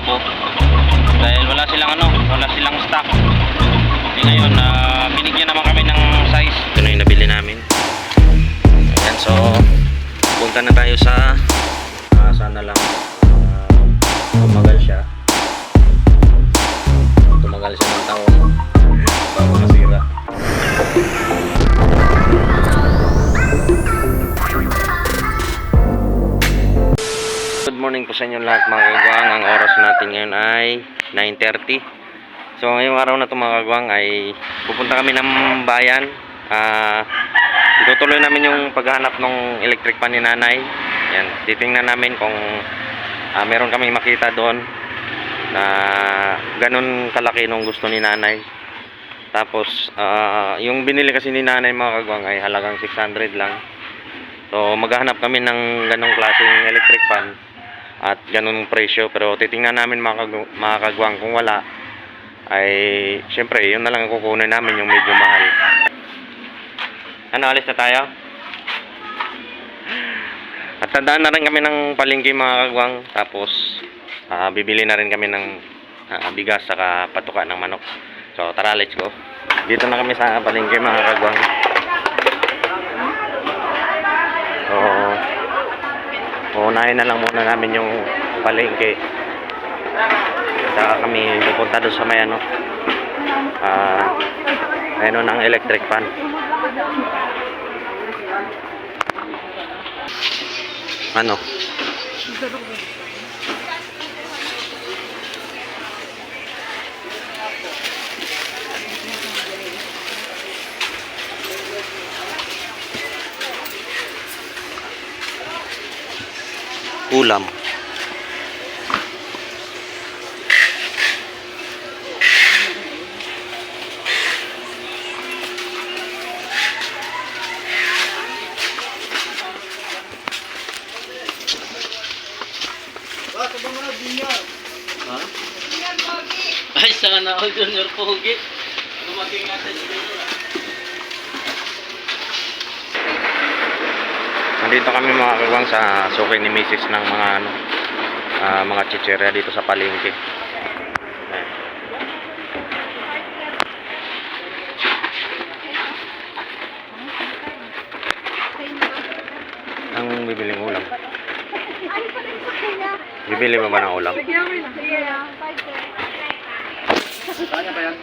labo. Dahil wala silang stock. Ngayon, binigyan naman kami ng size. Ito na yung nabili namin. Ayan, so punta na tayo sa sana lang tumagal siya ng taon bago masira. Good morning po sa inyo lahat mga kagwang. Ang oras natin ngayon ay 9:30. So ngayong araw na ito mga kagwang ay pupunta kami ng bayan. Itutuloy namin yung paghahanap ng electric pan ni nanay. Yan, titingnan namin kung meron kaming makita doon na ganun kalaki nung gusto ni nanay. Tapos yung binili kasi ni nanay mga kagwang ay halagang 600 lang. So maghahanap kami ng ganung klaseng electric pan at ganung presyo, pero titingnan namin mga kagwang. Kung wala ay syempre yun na lang kukunin namin, yung medyo mahal. Ano, alis na tayo? At tandaan na rin kami ng palengke mga kagwang. Tapos bibili na rin kami ng bigas saka patuka ng manok. So tara, let's go. Dito na kami sa palengke mga kagwang. So unahin na lang muna namin yung palengke. Saka kami pupunta doon sa may ayun ng electric pan. Ano? Ulam. Ha? Ay, sana ako Junior Pogi. Dumating natin si Junior. Nandito kami mga kagwang sa suki ni Mrs. ng mga chichirya dito sa palengke. Ang bibiling ulam. Bibili mo ba ng ulam? Kanya ba yan?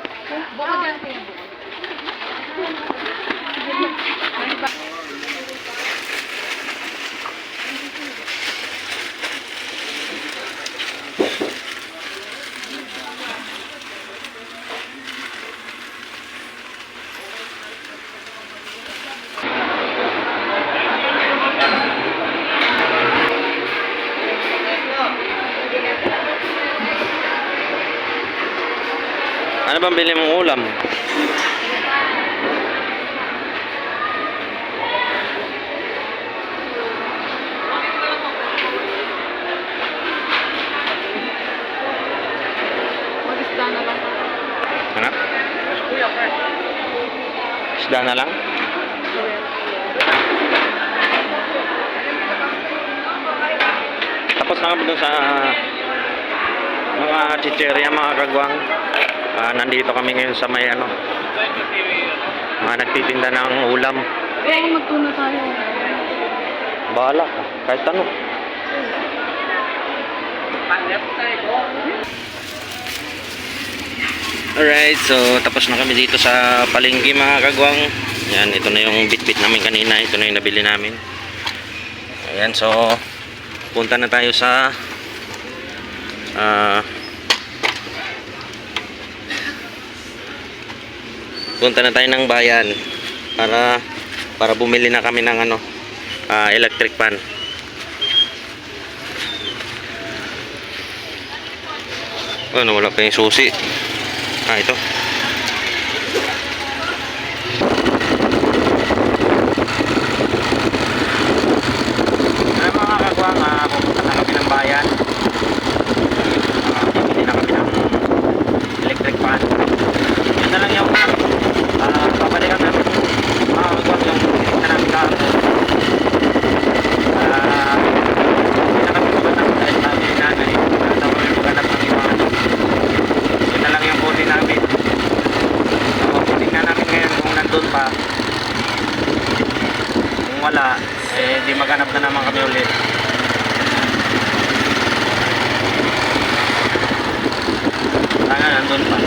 Ano bang bili mong ulam? Mag-isda na lang. Ano? Isda na lang? Tapos na kami dun sa mga chichirya mga kagwang. Nandito kami ngayon sa may nagtitinda ng ulam. Kaya magtuna tayo. Bahala ka, kahit ano. Alright, so tapos na kami dito sa palengke mga kagwang. Yan, ito na yung bitbit namin kanina. Ito na yung nabili namin. Ayan, so punta na tayo sa punta na tayo ng bayan para bumili na kami ng electric pan. Wala pa yung susi. Ito. Mga kagwang, pupunta na kami ng bayan. Bibili na kami ng electric pan. Yun na lang yung babalikan natin mga kagwang, yung na namin kahapon. Hindi na kami magandang balik namin ni nanay. Magandang magandang naman kami ulit. Sana nandun pa.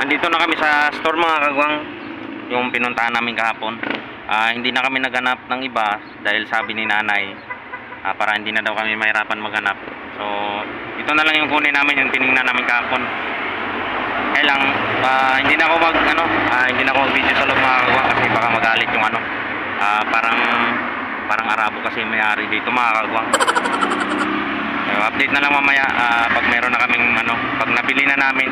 Andito na kami sa store mga kagwang, yung pinuntahan namin kahapon. Hindi na kami naghanap ng iba dahil sabi ni nanay para hindi na daw kami mahirapan maghanap. So ito na lang yung kunin namin, yung tiningnan namin kahapon. Kaya lang hindi na ako hindi na ako mag-video sa loob mga kagwang kasi baka magalit yung parang Arabo kasi may-ari dito mga kagwang. So, update na lang mamaya pag meron na kaming pag nabili na namin.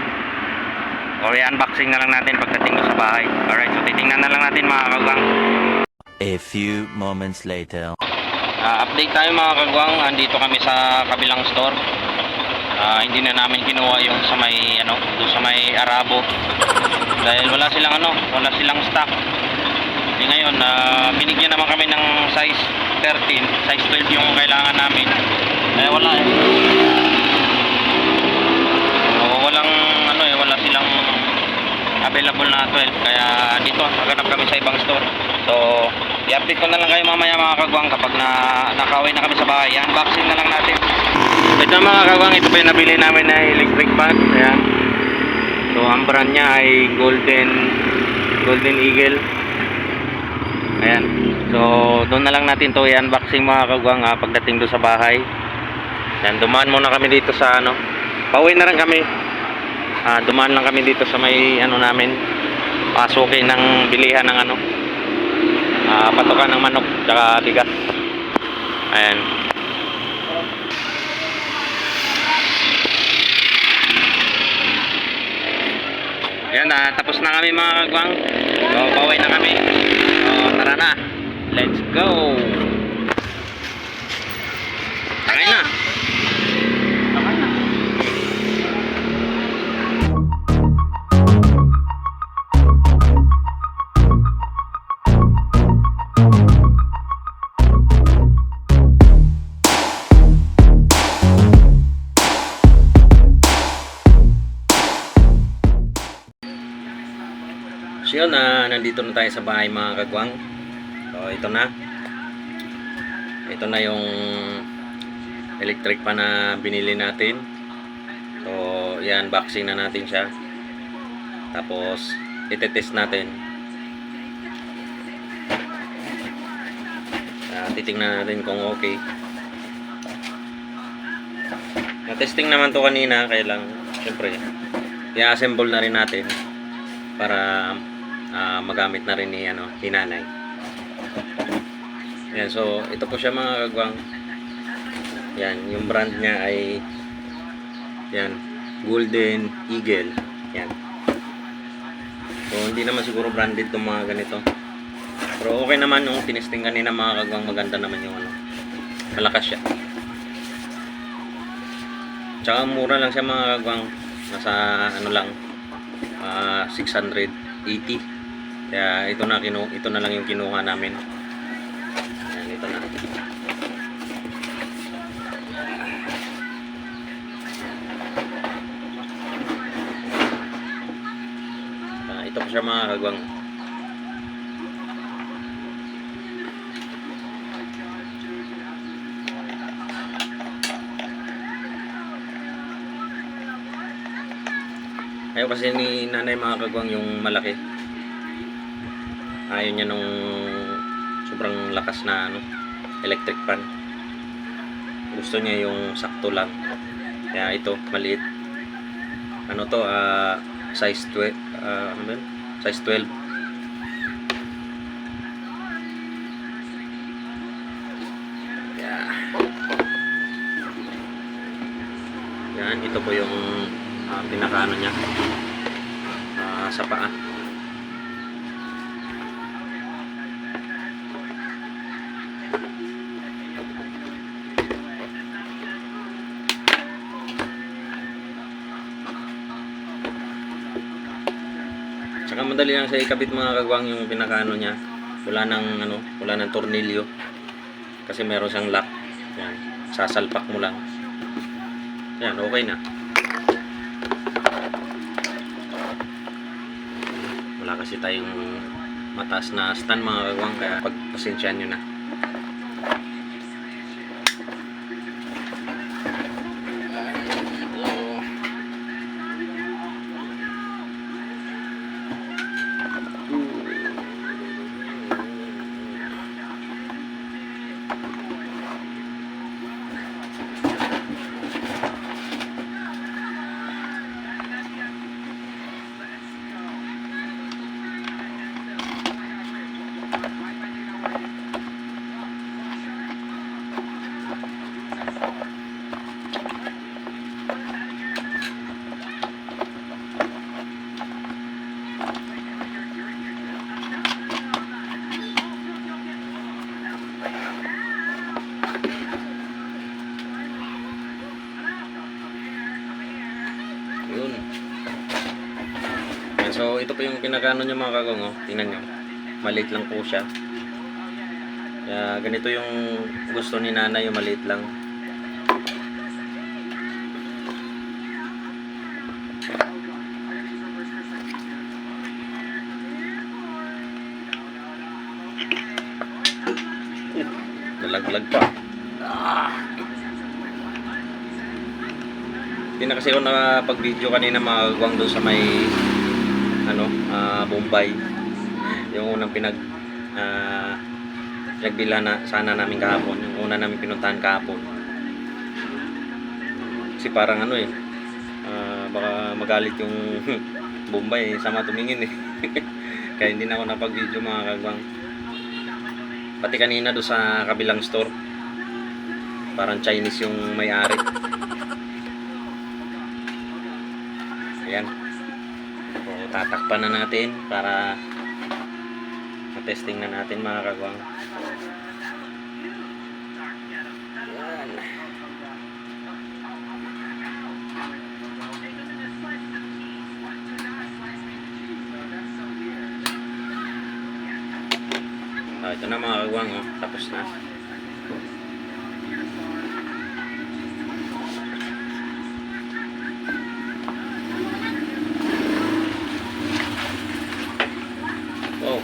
O i-unboxing na lang natin pagdating ko sa bahay. Alright, so titingnan na lang natin mga kagwang. A few moments later. Update tayo mga kagwang. Andito kami sa kabilang store. Hindi na namin kinuha yung sa may doon sa may Arabo. Dahil wala silang stock. E ngayon, binigyan naman kami ng size 13, size 12 yung kailangan namin. Wala eh. Wala silang available na 12, kaya dito maghanap kami sa ibang store. So i-update ko na lang kayo mamaya mga kagwang kapag nakauwi na kami sa bahay. Unboxing na lang natin. Ito mga kagwang, ito pa yung nabili namin na electric fan. Ayan. So ang brand niya ay Golden Eagle. Ayan. So doon na lang natin to i-unboxing mga kagwang pagdating doon sa bahay. Ayan, dumaan muna kami dito sa pauwi na rin kami. Dumaan lang kami dito sa may namin, pasukin ng bilihan ng patukan ng manok tsaka bigas. Ayan. Ayan, tapos na kami mga kagwang. So pauwi na kami. So tara na, let's go. Tagay na. So yun, nandito na tayo sa bahay mga kagwang. So ito na yung electric pan na binili natin. So i-unboxing na natin siya, tapos itetest natin. Titingnan natin kung okay. Na-testing naman to kanina, kaya lang syempre i-assemble na rin natin para magamit na rin ni nanay. Yan, so ito po siya mga kagwang. Yan, yung brand niya ay Golden Eagle. Yan. So hindi naman siguro branded itong mga ganito, pero okay naman yung tinesting kanina mga kagwang. Maganda naman yung malakas siya. Tsaka mura lang siya mga kagwang. Nasa lang 680. Kaya ito na lang yung kinuha namin. Ayan, ito na. Ito po siya mga kagwang. Ayaw kasi ni nanay mga kagwang yung malaki. Ayaw niya nung sobrang lakas na electric fan. gusto niya yung sakto lang. Kaya ito, maliit. Ano to, size 12, ano ba yun? Size 12. Yeah. Yan, ito po yung pinakaano niya sa paa. Saka madali lang sa ikabit mga kagwang yung pinakaano niya. Wala nang tornilyo. Kasi meron siyang lock. Yan, sasalpak mo lang. Yan, okay na. Wala kasi tayong mataas na stand mga kagwang, kaya pagpasensyahan nyo na. Yun. Yan, so ito po yung pinakano nyo mga kagong, oh. Tingnan nyo, maliit lang po siya. Kaya ganito yung gusto ni nanay, yung maliit lang. Nalaglag pa. Hindi na kasi ako nakapag-video kanina mga kagwang doon sa may Bombay. Yung unang pinagbilhan na sana namin kahapon, yung una namin pinuntahan kahapon. Kasi parang baka magalit yung Bombay, sama tumingin eh. Kaya hindi na ako napag-video mga kagwang. Pati kanina doon sa kabilang store, parang Chinese yung may-ari. Ayan. So, tatakpan na natin para matesting na natin mga kagwang. Ayan. Ito na mga kagwang, oh. Tapos na. Oh,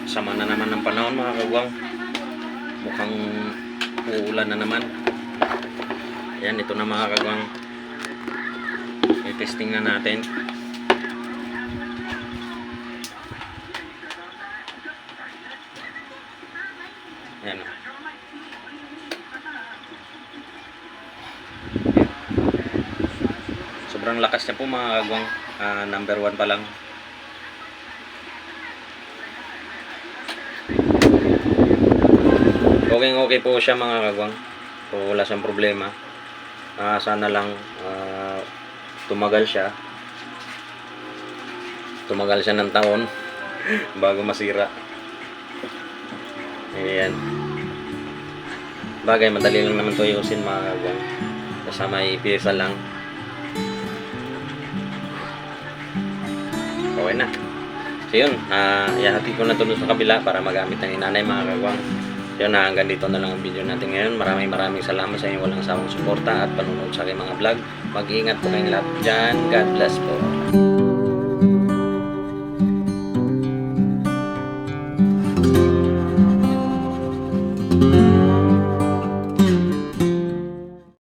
sama na naman ng panahon mga kagwang. Mukhang uulan na naman. Ayan, ito na mga kagwang. I-testing na natin. Ayan. Sobrang lakas niya po mga kagwang. Number 1 pa lang. Okay po siya mga kagwang. So, wala siyang problema. Sana lang tumagal siya. Tumagal siya ng taon bago masira. Ayan. Bagay, madali lang naman ito ayusin mga kagwang. Basta may piyesa lang. Okay na. So yun, ihahatid ko na ito sa kabila para magamit ng nanay mga kagwang. Yun, hanggang dito na lang ang video natin ngayon. Maraming salamat sa inyong walang sawang suporta at panunod sa aking mga vlog. Mag-iingat po kayong lahat dyan. God bless po.